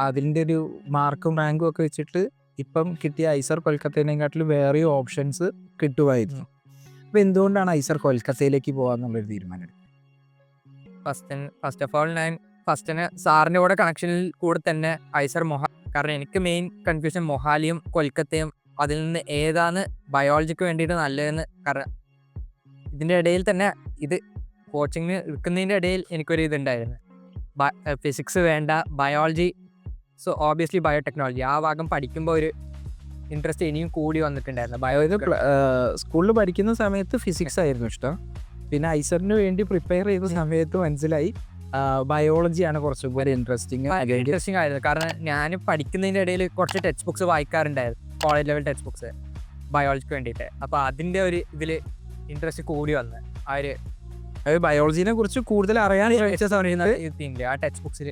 അതിൻ്റെ ഒരു മാർക്കും റാങ്കും ഒക്കെ വെച്ചിട്ട് ഇപ്പം കിട്ടിയ ഐസർ കൊൽക്കത്തേനെക്കാട്ടിലും വേറെയും ഓപ്ഷൻസ് കിട്ടുമായിരുന്നു. അപ്പം എന്തുകൊണ്ടാണ് ഐസർ കൊൽക്കത്തയിലേക്ക് പോകാന്നുള്ളൊരു തീരുമാനം? ഫസ്റ്റ് ഓഫ് ഓൾ ഞാൻ ഫസ്റ്റിന് സാറിൻ്റെ കൂടെ കണക്ഷനിൽ കൂടെ തന്നെ ഐസർ കാരണം എനിക്ക് മെയിൻ കൺഫ്യൂഷൻ മൊഹാലിയും കൊൽക്കത്തയും, അതിൽ നിന്ന് ഏതാണ് ബയോളജിക്ക് വേണ്ടിയിട്ട് നല്ലതെന്ന്. കാരണം ഇതിൻ്റെ ഇടയിൽ തന്നെ ഇത് കോച്ചിങ്ങിന് എടുക്കുന്നതിൻ്റെ ഇടയിൽ എനിക്കൊരു ഇതുണ്ടായിരുന്നു, ഫിസിക്സ് വേണ്ട, ബയോളജി, സോ ഓബിയസ്ലി ബയോടെക്നോളജി ആ ഭാഗം പഠിക്കുമ്പോൾ ഒരു ഇൻട്രസ്റ്റ് ഇനിയും കൂടി വന്നിട്ടുണ്ടായിരുന്നു. അതായത് സ്കൂളിൽ പഠിക്കുന്ന സമയത്ത് ഫിസിക്സ് ആയിരുന്നു ഇഷ്ടം, പിന്നെ ഐസറിന് വേണ്ടി പ്രിപ്പയർ ചെയ്ത സമയത്ത് മനസ്സിലായി ബയോളജിയാണ് കുറച്ചും കൂടി ഇൻട്രസ്റ്റിംഗ് ആയിരുന്നു. കാരണം ഞാൻ പഠിക്കുന്നതിൻ്റെ ഇടയിൽ കുറച്ച് ടെക്സ്റ്റ് ബുക്സ് വായിക്കാറുണ്ടായിരുന്നു, കോളേജ് ലെവൽ ടെക്സ്റ്റ് ബുക്സ് ബയോളജിക്ക് വേണ്ടിയിട്ട്. അപ്പോൾ അതിൻ്റെ ഒരു ഇതിൽ ഇൻട്രസ്റ്റ് കൂടി വന്ന് ബയോളജിനെ കുറിച്ച് കൂടുതൽ അറിയാൻ ആ ടെക്സ്റ്റ് ബുക്സിൽ